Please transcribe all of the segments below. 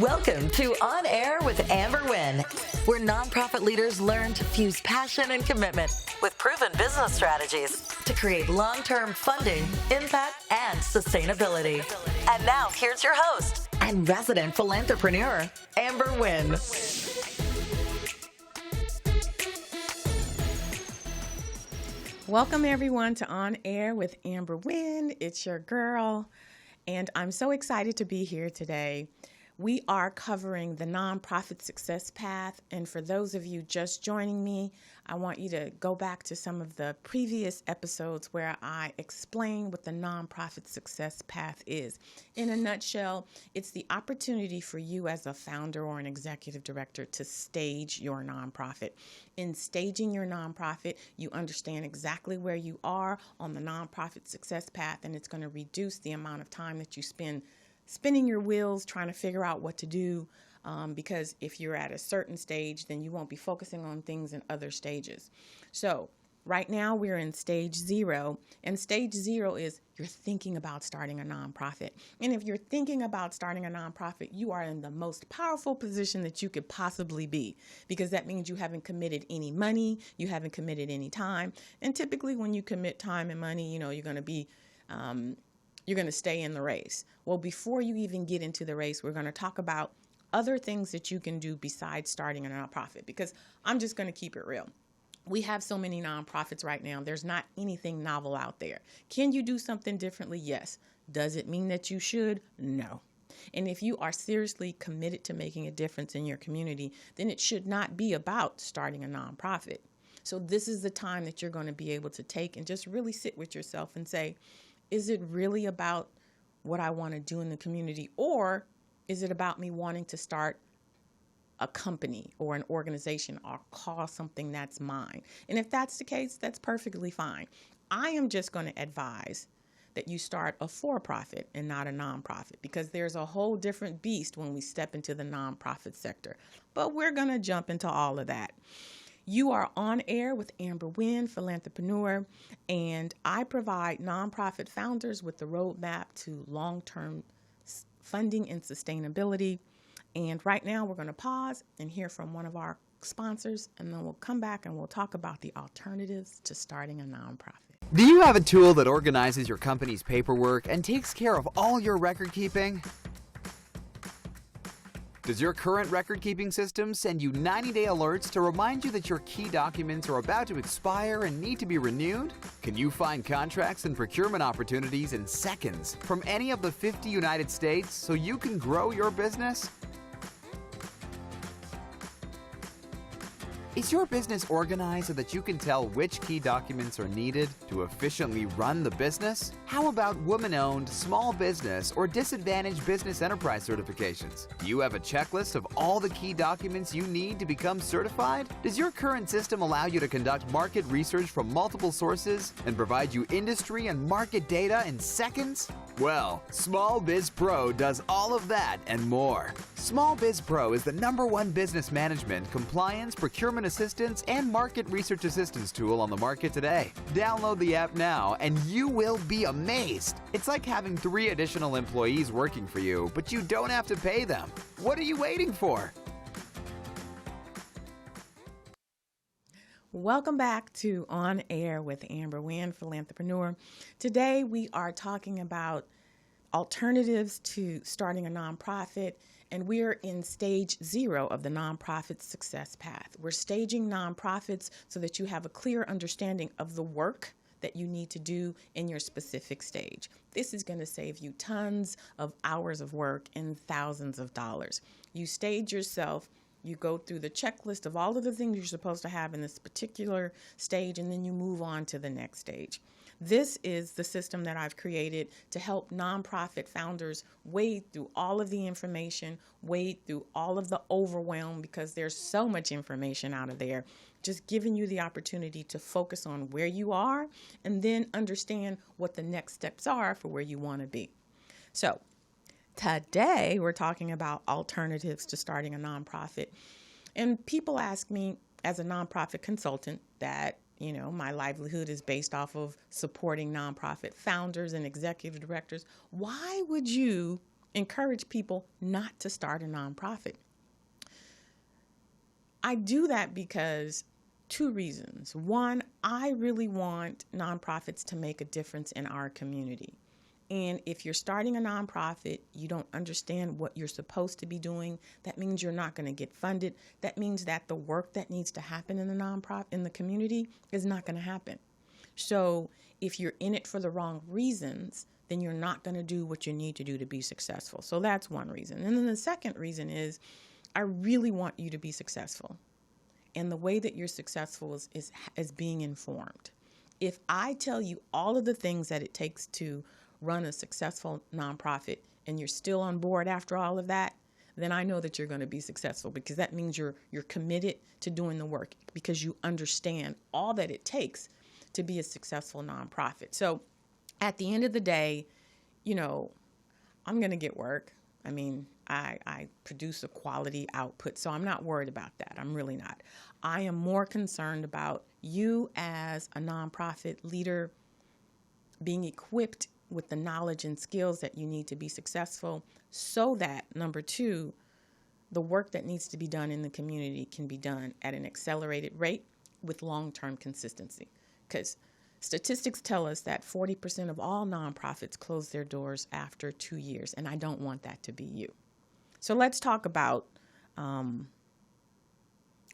Welcome to On Air with Amber Wynn, where nonprofit leaders learn to fuse passion and commitment with proven business strategies to create long-term funding, impact, and sustainability. And now, here's your host and resident philanthrepreneur, Amber Wynn. Welcome, everyone, to On Air with Amber Wynn. It's your girl, and I'm so excited to be here today. We are covering the nonprofit success path, and for those of you just joining me, I want you to go back to some of the previous episodes where I explain what the nonprofit success path is. In a nutshell, it's the opportunity for you as a founder or an executive director to stage your nonprofit. In staging your nonprofit, you understand exactly where you are on the nonprofit success path, and it's going to reduce the amount of time that you spend spinning your wheels trying to figure out what to do, because if you're at a certain stage, then you won't be focusing on things in other stages. So right now we're in stage 0, and stage 0 is you're thinking about starting a nonprofit. And if you're thinking about starting a nonprofit, you are in the most powerful position that you could possibly be, because that means you haven't committed any money, you haven't committed any time. And typically when you commit time and money, you're going to be you're going to stay in the race. Well, before you even get into the race, we're going to talk about other things that you can do besides starting a nonprofit, because I'm just going to keep it real. We have so many nonprofits right now. There's not anything novel out there. Can you do something differently? Yes. Does it mean that you should? No. And if you are seriously committed to making a difference in your community, then it should not be about starting a nonprofit. So this is the time that you're going to be able to take and just really sit with yourself and say, is it really about what I want to do in the community, or is it about me wanting to start a company or an organization or call something that's mine? And if that's the case, that's perfectly fine. I am just going to advise that you start a for-profit and not a nonprofit, because there's a whole different beast when we step into the nonprofit sector. But we're going to jump into all of that. You are on air with Amber Wynn, Philanthrepreneur, and I provide nonprofit founders with the roadmap to long-term funding and sustainability. And right now we're going to pause and hear from one of our sponsors, and then we'll come back and we'll talk about the alternatives to starting a nonprofit. Do you have a tool that organizes your company's paperwork and takes care of all your record keeping? Does your current record-keeping system send you 90-day alerts to remind you that your key documents are about to expire and need to be renewed? Can you find contracts and procurement opportunities in seconds from any of the 50 United States so you can grow your business? Is your business organized so that you can tell which key documents are needed to efficiently run the business? How about woman-owned, small business, or disadvantaged business enterprise certifications? Do you have a checklist of all the key documents you need to become certified? Does your current system allow you to conduct market research from multiple sources and provide you industry and market data in seconds? Well, SmallBizPro does all of that and more. SmallBizPro is the #1 business management, compliance, procurement assistance, and market research assistance tool on the market today. Download the app now and you will be amazed. It's like having 3 additional employees working for you, but you don't have to pay them. What are you waiting for? Welcome back to On Air with Amber Wynn, Philanthrepreneur. Today we are talking about alternatives to starting a nonprofit, and we're in stage 0 of the nonprofit success path. We're staging nonprofits so that you have a clear understanding of the work that you need to do in your specific stage. This is going to save you tons of hours of work and thousands of dollars. You stage yourself. You go through the checklist of all of the things you're supposed to have in this particular stage, and then you move on to the next stage. This is the system that I've created to help nonprofit founders wade through all of the information, wade through all of the overwhelm, because there's so much information out of there, just giving you the opportunity to focus on where you are and then understand what the next steps are for where you want to be. So today, we're talking about alternatives to starting a nonprofit. And people ask me, as a nonprofit consultant, that, my livelihood is based off of supporting nonprofit founders and executive directors. Why would you encourage people not to start a nonprofit. I do that because two reasons. One, I really want nonprofits to make a difference in our community. And if you're starting a nonprofit, you don't understand what you're supposed to be doing, that means you're not going to get funded. That means that the work that needs to happen in the nonprofit, in the community, is not going to happen. So if you're in it for the wrong reasons, then you're not going to do what you need to do to be successful. So that's one reason. And then the second reason is I really want you to be successful. And the way that you're successful is being informed. If I tell you all of the things that it takes to run a successful nonprofit and you're still on board after all of that, then I know that you're going to be successful, because that means you're committed to doing the work, because you understand all that it takes to be a successful nonprofit. So at the end of the day, I'm going to get work. I mean, I produce a quality output, so I'm not worried about that. I'm really not. I am more concerned about you as a nonprofit leader being equipped with the knowledge and skills that you need to be successful, so that, number two, the work that needs to be done in the community can be done at an accelerated rate with long-term consistency. Because statistics tell us that 40% of all nonprofits close their doors after 2 years, and I don't want that to be you. So let's talk about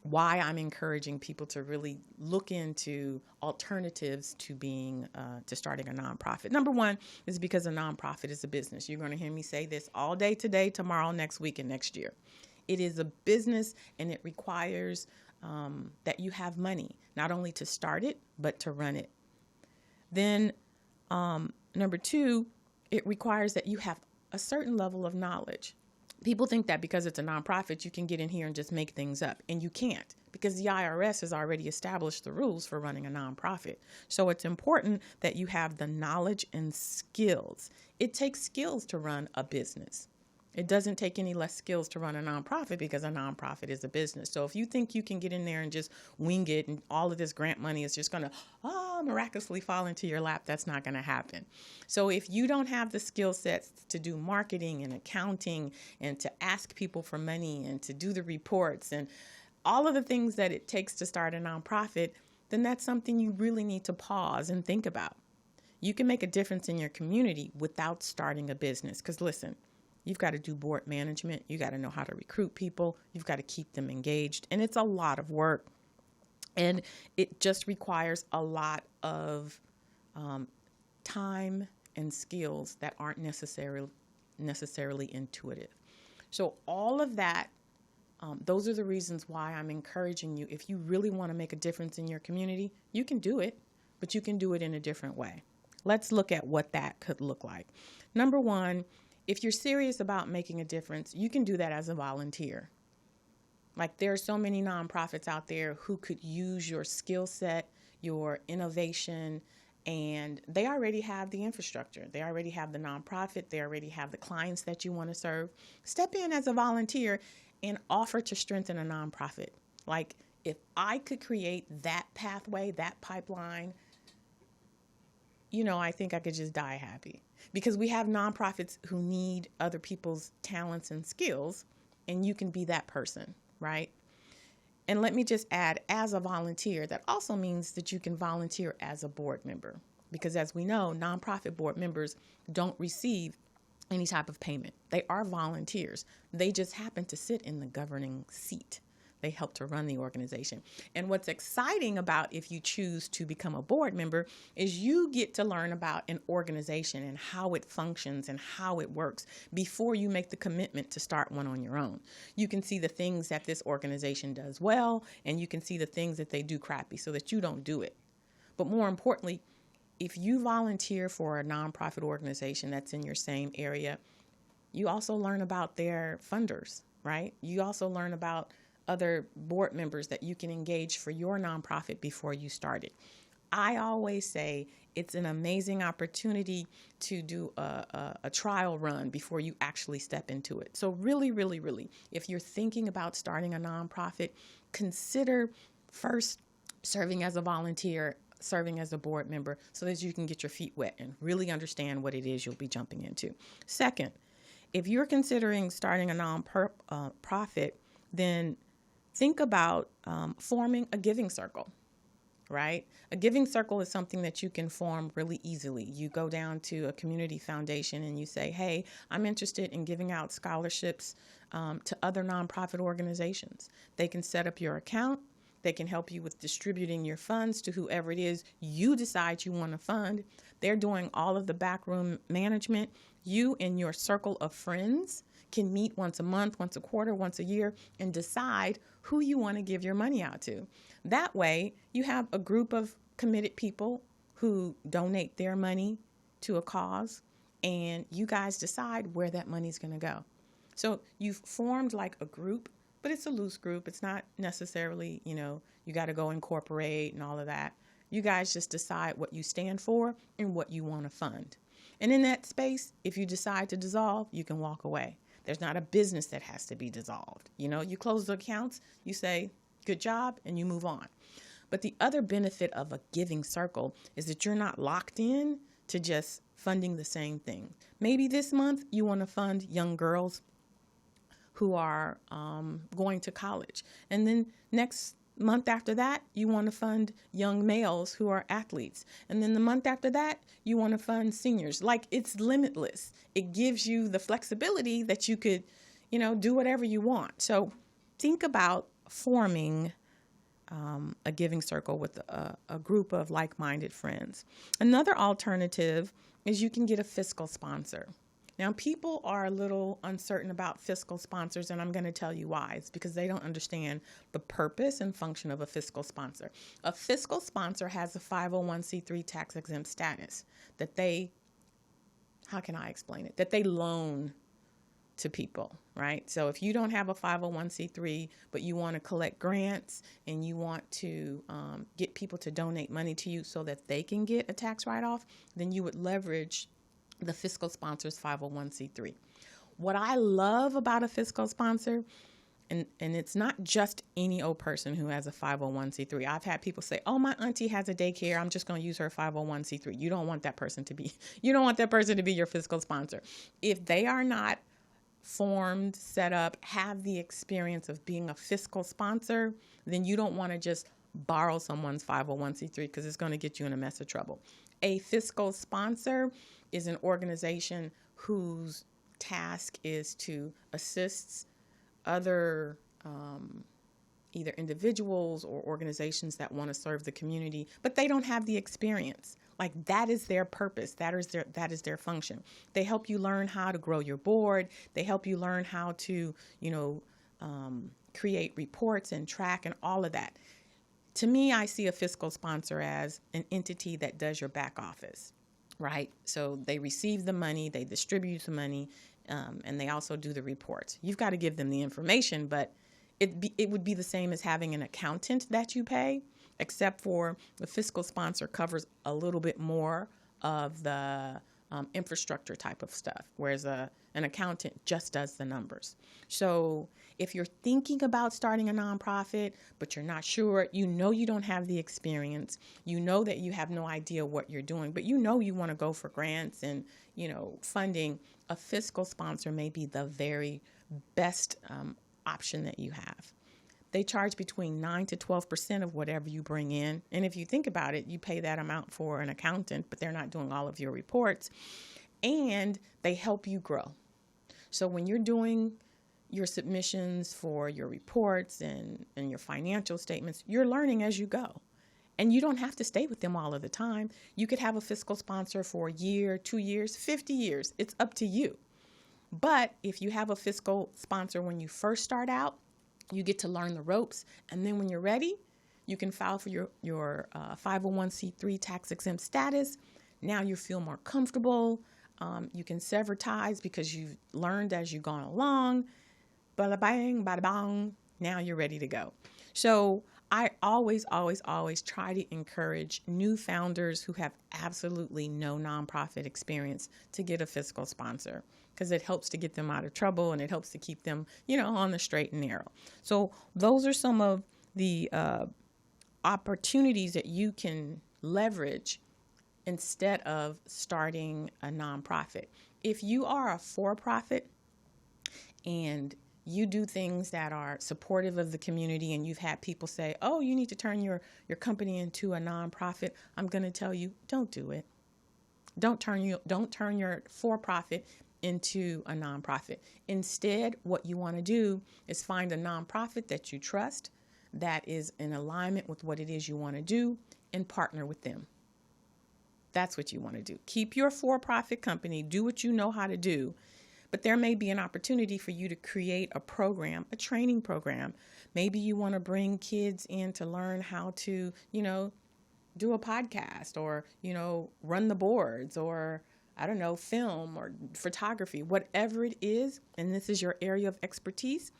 why I'm encouraging people to really look into alternatives to to starting a nonprofit. Number one is because a nonprofit is a business. You're going to hear me say this all day today, tomorrow, next week, and next year. It is a business, and it requires that you have money, not only to start it, but to run it. Then number two, it requires that you have a certain level of knowledge. People think that because it's a nonprofit, you can get in here and just make things up, and you can't, because the IRS has already established the rules for running a nonprofit. So it's important that you have the knowledge and skills. It takes skills to run a business. It doesn't take any less skills to run a nonprofit, because a nonprofit is a business. So if you think you can get in there and just wing it and all of this grant money is just going to miraculously fall into your lap, that's not going to happen. So if you don't have the skill sets to do marketing and accounting and to ask people for money and to do the reports and all of the things that it takes to start a nonprofit, then that's something you really need to pause and think about. You can make a difference in your community without starting a business. Because listen, you've got to do board management. You got to know how to recruit people. You've got to keep them engaged. And it's a lot of work. And it just requires a lot of time and skills that aren't necessarily intuitive. So all of that, those are the reasons why I'm encouraging you. If you really want to make a difference in your community, you can do it, but you can do it in a different way. Let's look at what that could look like. Number one, if you're serious about making a difference, you can do that as a volunteer. Like, there are so many nonprofits out there who could use your skill set, your innovation, and they already have the infrastructure. They already have the nonprofit. They already have the clients that you want to serve. Step in as a volunteer and offer to strengthen a nonprofit. Like, if I could create that pathway, that pipeline, I think I could just die happy. Because we have nonprofits who need other people's talents and skills, and you can be that person, right? And let me just add, as a volunteer, that also means that you can volunteer as a board member. Because as we know, nonprofit board members don't receive any type of payment. They are volunteers. They just happen to sit in the governing seat. They help to run the organization. And what's exciting about if you choose to become a board member is you get to learn about an organization and how it functions and how it works before you make the commitment to start one on your own. You can see the things that this organization does well, and you can see the things that they do crappy so that you don't do it. But more importantly, if you volunteer for a nonprofit organization that's in your same area, you also learn about their funders, right? You also learn about other board members that you can engage for your nonprofit before you start it. I always say it's an amazing opportunity to do a trial run before you actually step into it. So really, really, really, if you're thinking about starting a nonprofit, consider first serving as a volunteer, serving as a board member, so that you can get your feet wet and really understand what it is you'll be jumping into. Second, if you're considering starting a non-profit, then think about forming a giving circle, right? A giving circle is something that you can form really easily. You go down to a community foundation and you say, hey, I'm interested in giving out scholarships to other nonprofit organizations. They can set up your account. They can help you with distributing your funds to whoever it is you decide you want to fund. They're doing all of the backroom management. You and your circle of friends can meet once a month, once a quarter, once a year, and decide who you want to give your money out to. That way, you have a group of committed people who donate their money to a cause, and you guys decide where that money's going to go. So you've formed like a group, but it's a loose group. It's not necessarily, you got to go incorporate and all of that. You guys just decide what you stand for and what you want to fund. And in that space, if you decide to dissolve, you can walk away. There's not a business that has to be dissolved. You close the accounts, you say, good job, and you move on. But the other benefit of a giving circle is that you're not locked in to just funding the same thing. Maybe this month you want to fund young girls who are going to college. And then next month after that, you want to fund young males who are athletes. And then the month after that, you want to fund seniors. Like, it's limitless. It gives you the flexibility that you could, do whatever you want. So think about forming a giving circle with a group of like-minded friends. Another alternative is you can get a fiscal sponsor. Now, people are a little uncertain about fiscal sponsors, and I'm going to tell you why. It's because they don't understand the purpose and function of a fiscal sponsor. A fiscal sponsor has a 501c3 tax-exempt status that they, how can I explain it? That they loan to people, right? So if you don't have a 501c3, but you want to collect grants and you want to get people to donate money to you so that they can get a tax write-off, then you would leverage the fiscal sponsor's 501c3. What I love about a fiscal sponsor, and it's not just any old person who has a 501c3. I've had people say, oh, my auntie has a daycare. I'm just going to use her 501c3. You don't want that person to be your fiscal sponsor. If they are not formed, set up, have the experience of being a fiscal sponsor, then you don't want to just borrow someone's 501c3 because it's going to get you in a mess of trouble. A fiscal sponsor is an organization whose task is to assist other either individuals or organizations that want to serve the community, but they don't have the experience. Like, that is their purpose. That is their function. They help you learn how to grow your board. They help you learn how to, create reports and track and all of that. To me, I see a fiscal sponsor as an entity that does your back office, right? So they receive the money, they distribute the money, and they also do the reports. You've got to give them the information, but it would be the same as having an accountant that you pay, except for the fiscal sponsor covers a little bit more of the infrastructure type of stuff, whereas an accountant just does the numbers. So if you're thinking about starting a nonprofit, but you're not sure, you don't have the experience, that you have no idea what you're doing, but you want to go for grants and, funding, a fiscal sponsor may be the very best option that you have. They charge between 9 to 12% of whatever you bring in. And if you think about it, you pay that amount for an accountant, but they're not doing all of your reports. And they help you grow. So when you're doing your submissions for your reports and your financial statements, you're learning as you go. And you don't have to stay with them all of the time. You could have a fiscal sponsor for a year, 2 years, 50 years. It's up to you. But if you have a fiscal sponsor when you first start out, you get to learn the ropes. And then when you're ready, you can file for your 501c3 tax-exempt status. Now you feel more comfortable. You can sever ties because you've learned as you've gone along. Bada bang, bada bang. Now you're ready to go. So I always try to encourage new founders who have absolutely no nonprofit experience to get a fiscal sponsor, because it helps to get them out of trouble and it helps to keep them, on the straight and narrow. So those are some of the opportunities that you can leverage instead of starting a nonprofit. If you are a for-profit and you do things that are supportive of the community, and you've had people say, oh, you need to turn your company into a nonprofit, I'm going to tell you, don't do it. Don't turn your for-profit into a nonprofit. Instead, what you want to do is find a nonprofit that you trust, that is in alignment with what it is you want to do, and partner with them. That's what you want to do. Keep your for-profit company, do what you know how to do, but there may be an opportunity for you to create a program, a training program. Maybe you want to bring kids in to learn how to, do a podcast, or, run the boards, or, I don't know, film or photography, whatever it is, and this is your area of expertise.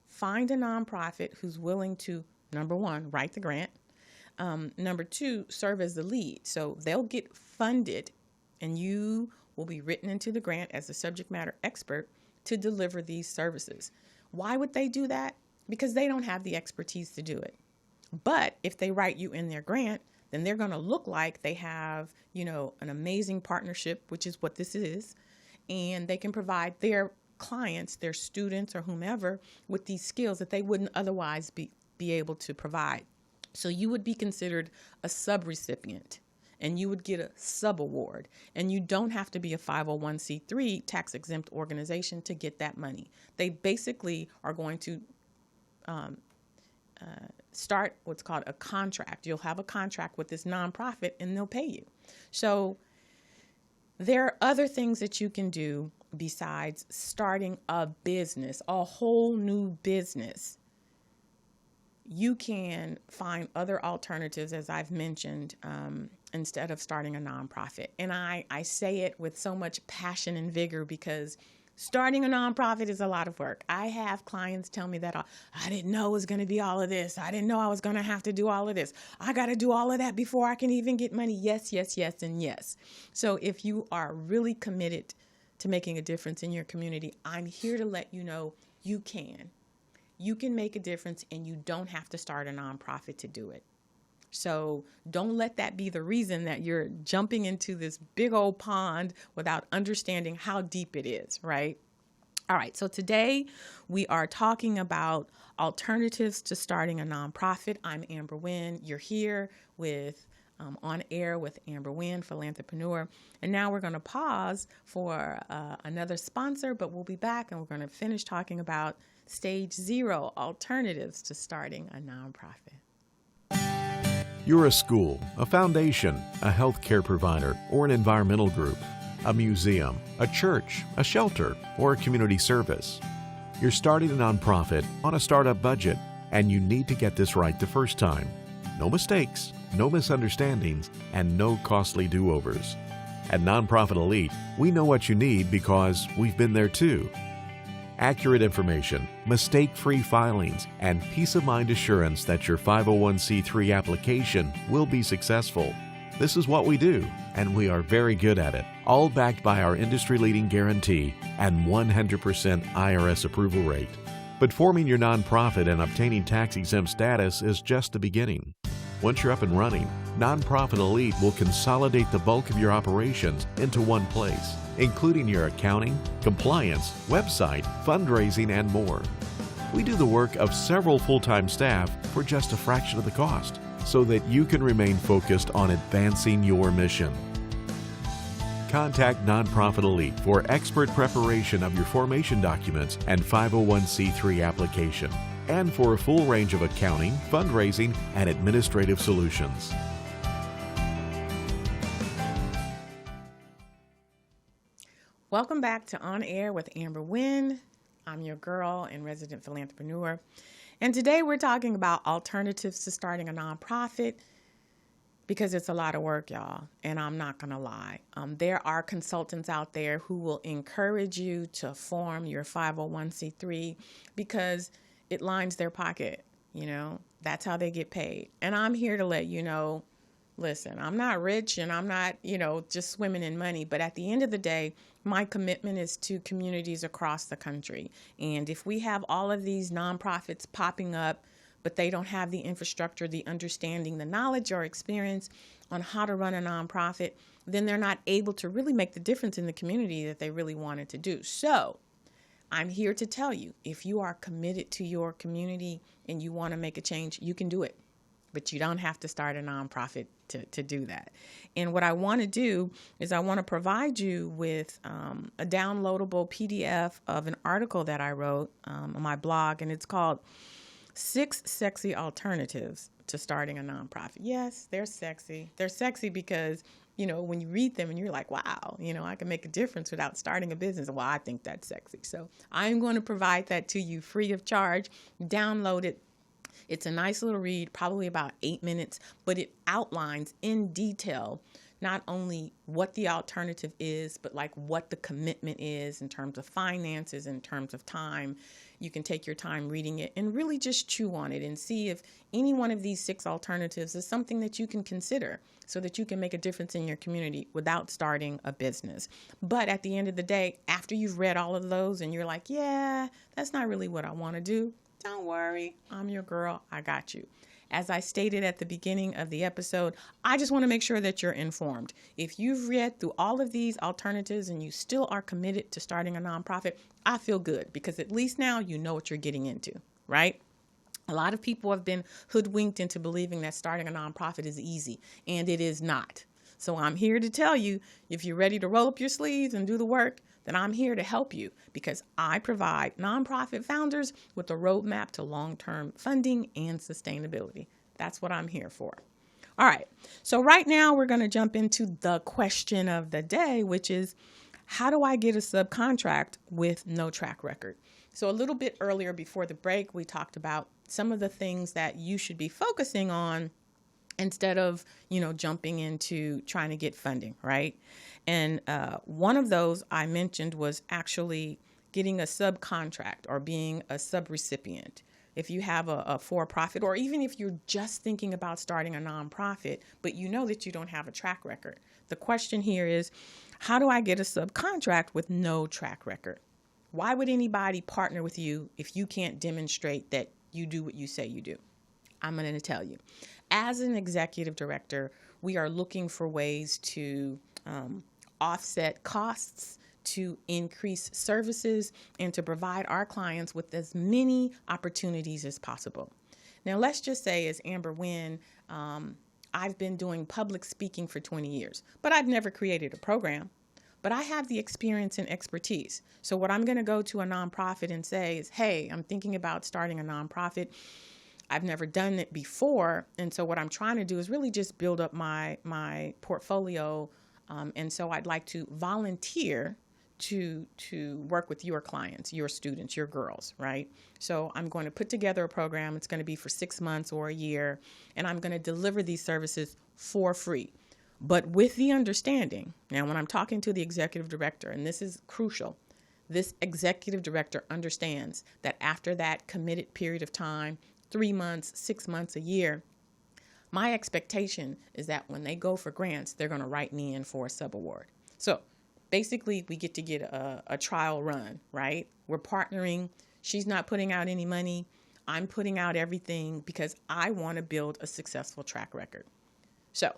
Find a nonprofit who's willing to, number one, write the grant. Number two, serve as the lead. So they'll get funded, and you will be written into the grant as a subject matter expert to deliver these services. Why would they do that? Because they don't have the expertise to do it. But if they write you in their grant, then they're going to look like they have, an amazing partnership, which is what this is, and they can provide their clients, their students, or whomever with these skills that they wouldn't otherwise be able to provide. So you would be considered a sub-recipient, and you would get a sub-award, and you don't have to be a 501c3 tax-exempt organization to get that money. They basically are going to start what's called a contract. You'll have a contract with this nonprofit, and they'll pay you. So there are other things that you can do besides starting a business, a whole new business. You can find other alternatives, as I've mentioned, instead of starting a nonprofit. And I say it with so much passion and vigor because starting a nonprofit is a lot of work. I have clients tell me that I didn't know it was going to be all of this. I didn't know I was going to have to do all of this. I got to do all of that before I can even get money. Yes, yes, yes, and yes. So if you are really committed to making a difference in your community, I'm here to let you know you can. You can make a difference, and you don't have to start a nonprofit to do it. So don't let that be the reason that you're jumping into this big old pond without understanding how deep it is, right? All right, so today we are talking about alternatives to starting a nonprofit. I'm Amber Wynn. You're here with On Air with Amber Wynn, Philanthrepreneur. And now we're going to pause for another sponsor, but we'll be back, and we're going to finish talking about Stage 0, alternatives to starting a nonprofit. You're a school, a foundation, a healthcare provider, or an environmental group, a museum, a church, a shelter, or a community service. You're starting a nonprofit on a startup budget, and you need to get this right the first time. No mistakes, no misunderstandings, and no costly do-overs. At Nonprofit Elite, we know what you need because we've been there too. Accurate information, mistake-free filings, and peace-of-mind assurance that your 501c3 application will be successful. This is what we do, and we are very good at it, all backed by our industry-leading guarantee and 100% IRS approval rate. But forming your nonprofit and obtaining tax-exempt status is just the beginning. Once you're up and running, Nonprofit Elite will consolidate the bulk of your operations into one place, including your accounting, compliance, website, fundraising, and more. We do the work of several full-time staff for just a fraction of the cost, so that you can remain focused on advancing your mission. Contact Nonprofit Elite for expert preparation of your formation documents and 501c3 application, and for a full range of accounting, fundraising, and administrative solutions. Welcome back to On Air with Amber Wynn. I'm your girl and resident philanthrepreneur. And today we're talking about alternatives to starting a nonprofit because it's a lot of work, y'all. And I'm not going to lie. There are consultants out there who will encourage you to form your 501c3 because it lines their pocket. That's how they get paid. And I'm here to let you know, listen, I'm not rich and I'm not, just swimming in money. But at the end of the day, my commitment is to communities across the country. And if we have all of these nonprofits popping up, but they don't have the infrastructure, the understanding, the knowledge or experience on how to run a nonprofit, then they're not able to really make the difference in the community that they really wanted to do. So I'm here to tell you, if you are committed to your community and you want to make a change, you can do it. But you don't have to start a nonprofit to do that. And what I want to do is I want to provide you with a downloadable PDF of an article that I wrote on my blog, and it's called 6 Sexy Alternatives to Starting a Nonprofit. Yes, they're sexy. They're sexy because, when you read them and you're like, wow, I can make a difference without starting a business. Well, I think that's sexy. So I'm going to provide that to you free of charge. Download it. It's a nice little read, probably about 8 minutes, but it outlines in detail not only what the alternative is, but like what the commitment is in terms of finances, in terms of time. You can take your time reading it and really just chew on it and see if any one of these 6 alternatives is something that you can consider so that you can make a difference in your community without starting a business. But at the end of the day, after you've read all of those and you're like, yeah, that's not really what I want to do, don't worry, I'm your girl, I got you. As I stated at the beginning of the episode, I just want to make sure that you're informed. If you've read through all of these alternatives and you still are committed to starting a nonprofit, I feel good because at least now you know what you're getting into, right? A lot of people have been hoodwinked into believing that starting a nonprofit is easy, and it is not. So I'm here to tell you, if you're ready to roll up your sleeves and do the work, then I'm here to help you because I provide nonprofit founders with a roadmap to long-term funding and sustainability. That's what I'm here for. All right. So right now we're going to jump into the question of the day, which is, how do I get a subcontract with no track record? So a little bit earlier before the break, we talked about some of the things that you should be focusing on instead of, jumping into trying to get funding, right? And one of those I mentioned was actually getting a subcontract or being a subrecipient. If you have a for-profit, or even if you're just thinking about starting a nonprofit, but you know that you don't have a track record. The question here is, how do I get a subcontract with no track record? Why would anybody partner with you if you can't demonstrate that you do what you say you do? I'm going to tell you. As an executive director, we are looking for ways to offset costs, to increase services, and to provide our clients with as many opportunities as possible. Now, let's just say, as Amber Wynn, I've been doing public speaking for 20 years, but I've never created a program. But I have the experience and expertise. So what I'm going to go to a nonprofit and say is, hey, I'm thinking about starting a nonprofit. I've never done it before. And so what I'm trying to do is really just build up my portfolio. And so I'd like to volunteer to work with your clients, your students, your girls, right? So I'm going to put together a program. It's going to be for 6 months or a year. And I'm going to deliver these services for free. But with the understanding, now when I'm talking to the executive director, and this is crucial, this executive director understands that after that committed period of time, 3 months, 6 months, a year, my expectation is that when they go for grants, they're going to write me in for a subaward. So basically, we get to get a trial run, right? We're partnering. She's not putting out any money. I'm putting out everything because I want to build a successful track record. So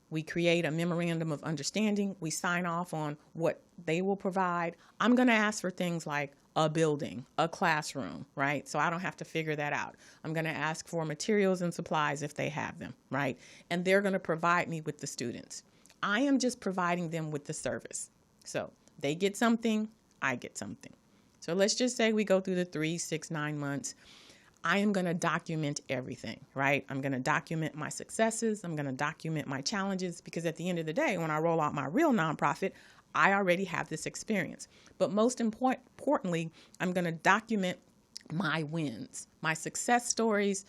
we create a memorandum of understanding. We sign off on what they will provide. I'm going to ask for things like a building, a classroom, right? So I don't have to figure that out. I'm going to ask for materials and supplies if they have them, right? And they're going to provide me with the students. I am just providing them with the service. So they get something, I get something. So let's just say we go through the 3, 6, 9 months. I am going to document everything, right? I'm going to document my successes. I'm going to document my challenges because at the end of the day, when I roll out my real nonprofit, I already have this experience. But most importantly, I'm going to document my wins, my success stories.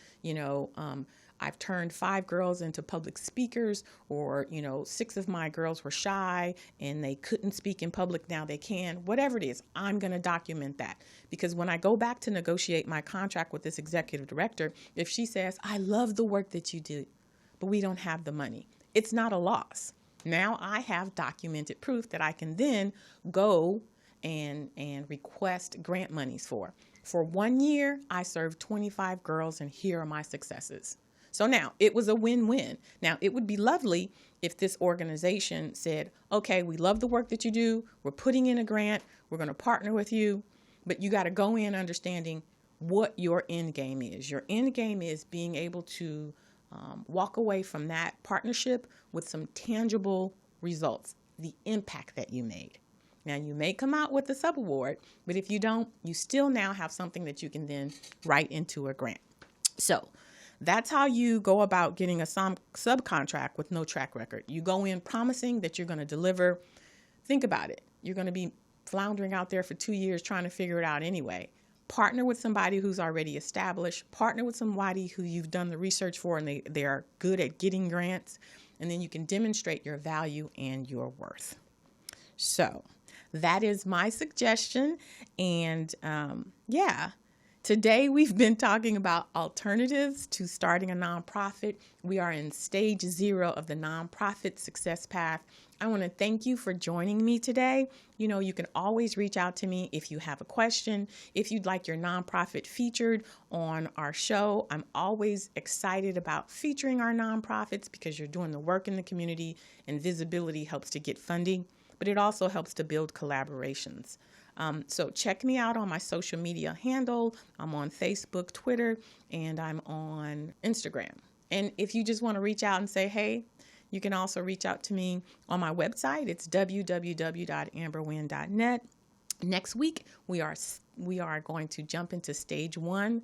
I've turned 5 girls into public speakers, or, 6 of my girls were shy and they couldn't speak in public. Now they can. Whatever it is, I'm going to document that. Because when I go back to negotiate my contract with this executive director, if she says, I love the work that you do, but we don't have the money, it's not a loss. Now I have documented proof that I can then go and request grant monies for. For 1 year, I served 25 girls, and here are my successes. So now it was a win-win. Now it would be lovely if this organization said, okay, we love the work that you do. We're putting in a grant. We're going to partner with you. But you got to go in understanding what your end game is. Your end game is being able to walk away from that partnership with some tangible results, the impact that you made. Now, you may come out with a subaward, but if you don't, you still now have something that you can then write into a grant. So that's how you go about getting a subcontract with no track record. You go in promising that you're going to deliver. Think about it. You're going to be floundering out there for 2 years trying to figure it out anyway. Partner with somebody who's already established. Partner with somebody who you've done the research for and they are good at getting grants. And then you can demonstrate your value and your worth. So that is my suggestion. And today we've been talking about alternatives to starting a nonprofit. We are in stage 0 of the nonprofit success path. I want to thank you for joining me today. You can always reach out to me if you have a question, if you'd like your nonprofit featured on our show. I'm always excited about featuring our nonprofits because you're doing the work in the community, and visibility helps to get funding, but it also helps to build collaborations. So check me out on my social media handle. I'm on Facebook, Twitter, and I'm on Instagram. And if you just want to reach out and say, hey, you can also reach out to me on my website. It's www.amberwynn.net. Next week, we are going to jump into stage 1,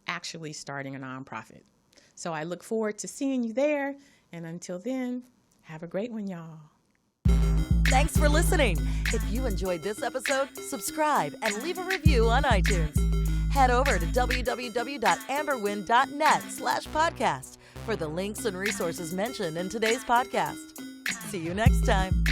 actually starting a nonprofit. So I look forward to seeing you there. And until then, have a great one, y'all. Thanks for listening. If you enjoyed this episode, subscribe and leave a review on iTunes. Head over to www.amberwynn.net/podcast for the links and resources mentioned in today's podcast. See you next time.